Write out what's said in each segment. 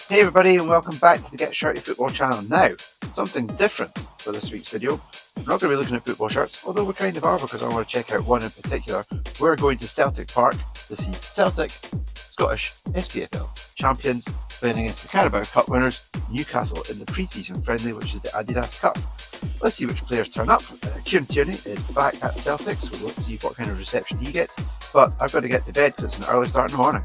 Hey everybody, and welcome back to the Get Shirty Football channel. Now, something different for this week's video. We're not going to be looking at football shirts, although we kind of are because I want to check out one in particular. We're going to Celtic Park to see Celtic, Scottish SPFL champions, playing against the Carabao Cup winners, Newcastle, in the pre-season friendly, which is the Adidas Cup. Let's see which players turn up. Kieran Tierney is back at Celtic, so let's see what kind of reception he gets. But I've got to get to bed because it's an early start in the morning.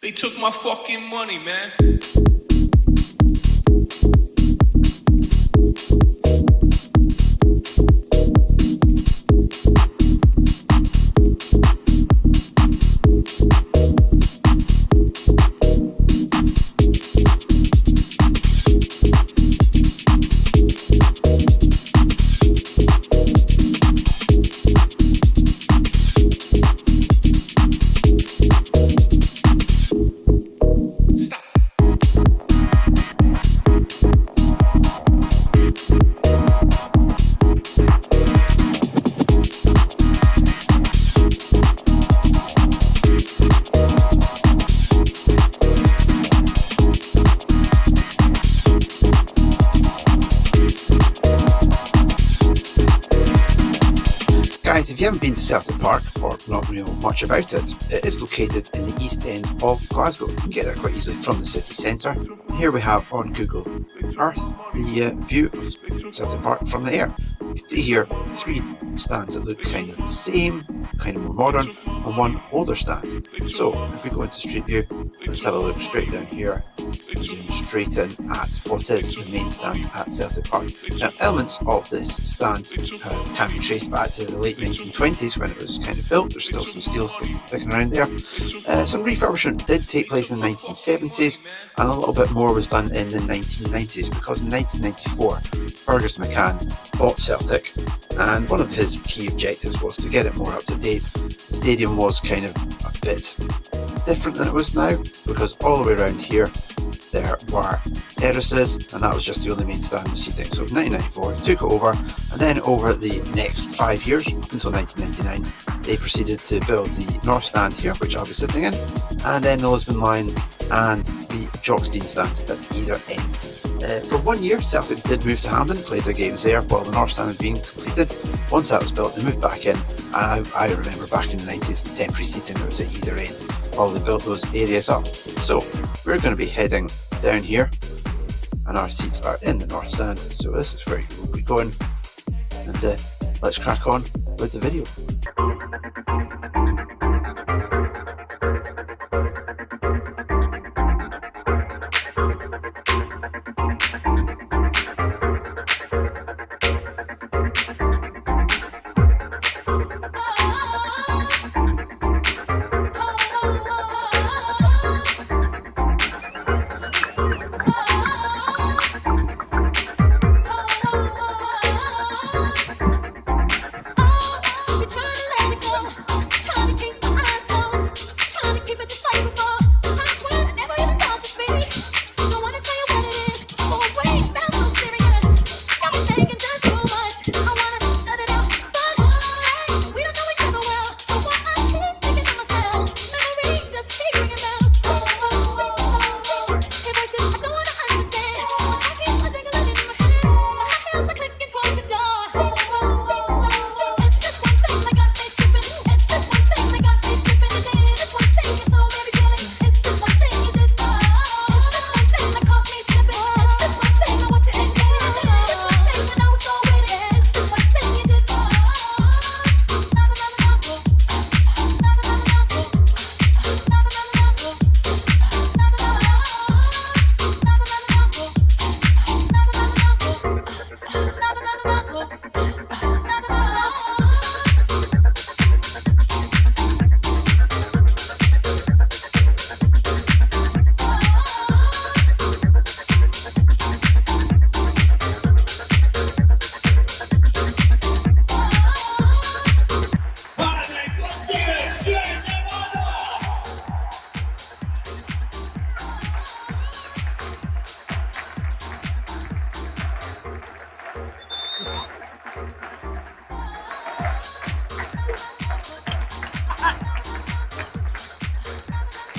They took my fucking money, man. Guys, if you haven't been to Celtic Park, or not know much about it, it is located in the east end of Glasgow. You can get there quite easily from the city centre. Here we have on Google Earth the view of Celtic Park from the air. You can see here 3 stands that look kind of the same, kind of more modern, and 1 older stand. So if we go into Street View, let's have a look straight down here, zoom straight in at what is the main stand at Celtic Park. Now, elements of this stand can be traced back to the late 1920s when it was kind of built. There's still some steel sticking around there. Some refurbishment did take place in the 1970s, and a little bit more was done in the 1990s, because in 1994 Fergus McCann bought Celtic, and one of his key objectives was to get it more up to date. The stadium was kind of a bit different than it was now, because all the way around here there were terraces, and that was just the only main stand with seating. So in 1994 they took it over, and then over the next 5 years, up until 1999, they proceeded to build the North Stand here, which I'll be sitting in, and then the Lisbon Line and the Jockstein Stand at either end. For 1 year, Celtic did move to Hampden, played their games there while the North Stand had been completed. Once that was built, they moved back in, and I remember back in the 90s, the temporary seating that was at either end while they built those areas up. So we're going to be heading down here, and our seats are in the North Stand, so this is where we'll be going, and let's crack on with the video.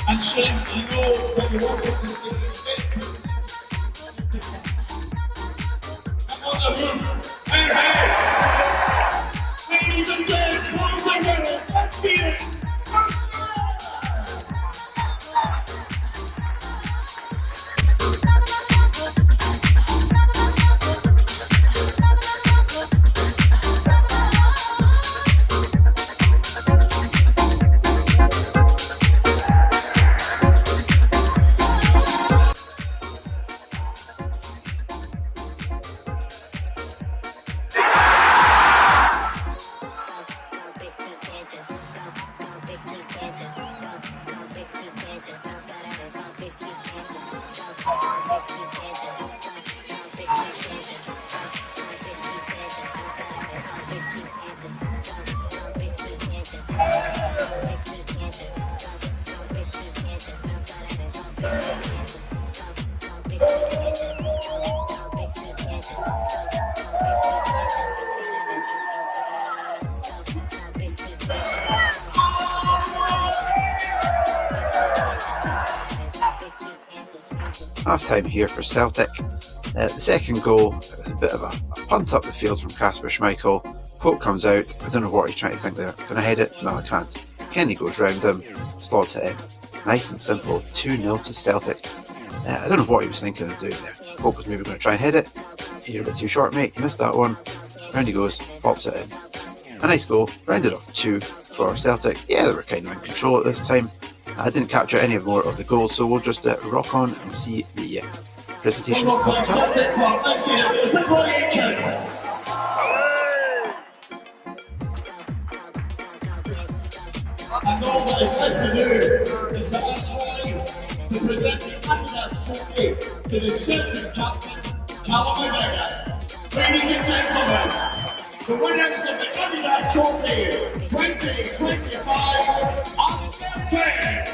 And Shane, you know when you walk up to the I'm on the room. Hey! Ladies and gents, once again, let's see it! Half time here for Celtic. The second goal, a bit of a punt up the field from Kasper Schmeichel. Pope comes out. I don't know what he's trying to think there. Can I head it? No, I can't. Kenny goes round him, slots it in. Nice and simple, 2-0 to Celtic. I don't know what he was thinking of doing there. Pope was maybe going to try and head it. You're a bit too short, mate. You missed that one. Round he goes, flops it in. A nice goal, rounded off 2 for Celtic. Yeah, they were kind of in control at this time. I didn't capture any more of the goals, so we'll just rock on and see the presentation of the cup. And all that is left to do is to present the adidas trophy to the Celtic captain, Callum McGregor. Ladies and gentlemen, the winners of the adidas trophy 2025 are Celtic.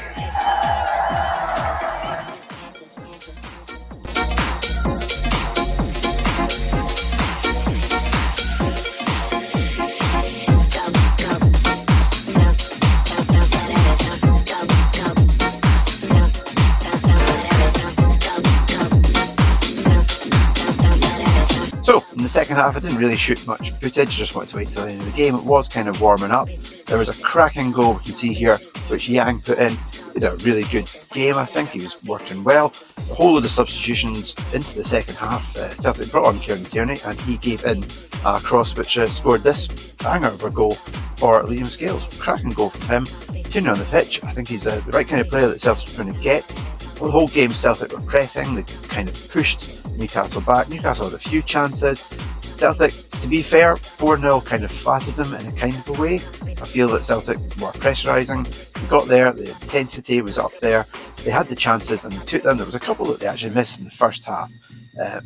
So, in the second half, I didn't really shoot much footage, just wanted to wait till the end of the game. It was kind of warming up. There was a cracking goal, we can see here, which Yang put in. He did a really good game, I think. He was working well. The whole of the substitutions into the second half, Celtic brought on Kieran Tierney, and he gave in a cross which scored this banger of a goal for Liam Scales. Cracking goal from him. Tierney on the pitch, I think he's the right kind of player that Celtic's going to get. Well, the whole game Celtic were pressing, they kind of pushed Newcastle back. Newcastle had a few chances. Celtic, to be fair, 4-0 kind of flattered them in a kind of a way. I feel that Celtic were pressurising. They got there, the intensity was up there. They had the chances and they took them. There was a couple that they actually missed in the first half.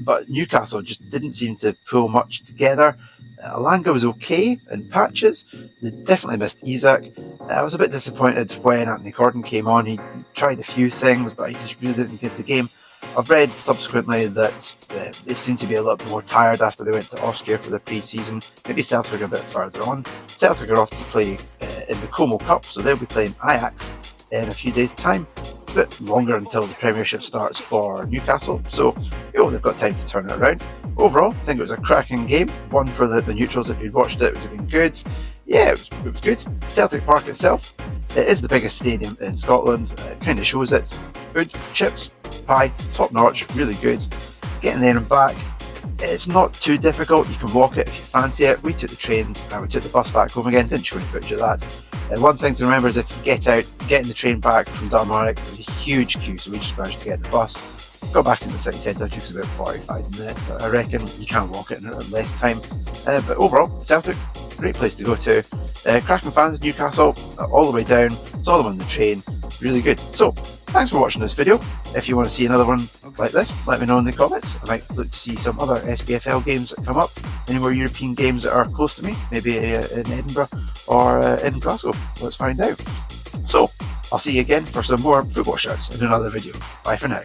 But Newcastle just didn't seem to pull much together. Alanga was okay in patches. They definitely missed Isak. I was a bit disappointed when Anthony Gordon came on. He tried a few things, but he just really didn't get the game. I've read subsequently that they seem to be a little bit more tired after they went to Austria for the pre-season. Maybe Celtic are a bit further on. Celtic are off to play in the Como Cup, so they'll be playing Ajax in a few days' time. A bit longer until the Premiership starts for Newcastle, so they've got time to turn it around. Overall, I think it was a cracking game. One for the neutrals. If you'd watched it would have been good. Yeah, it was good. Celtic Park itself, it is the biggest stadium in Scotland. It kind of shows it. Food, chips, pie, top notch, really good. Getting there and back, it's not too difficult. You can walk it if you fancy it. We took the train, we took the bus back home again. Didn't show any footage of that. One thing to remember is if you get out, getting the train back from Dalmarnock, there's a huge queue, so we just managed to get the bus. Got back in the city centre, it took about 45 minutes. I reckon you can walk it in less time. But overall, Celtic, great place to go to. Cracking fans, Newcastle, all the way down. Saw them on the train, really good. So, thanks for watching this video. If you want to see another one like this, let me know in the comments. I might look to see some other SPFL games that come up. Any more European games that are close to me, maybe in Edinburgh or in Glasgow. Let's find out. So, I'll see you again for some more football shouts in another video. Bye for now.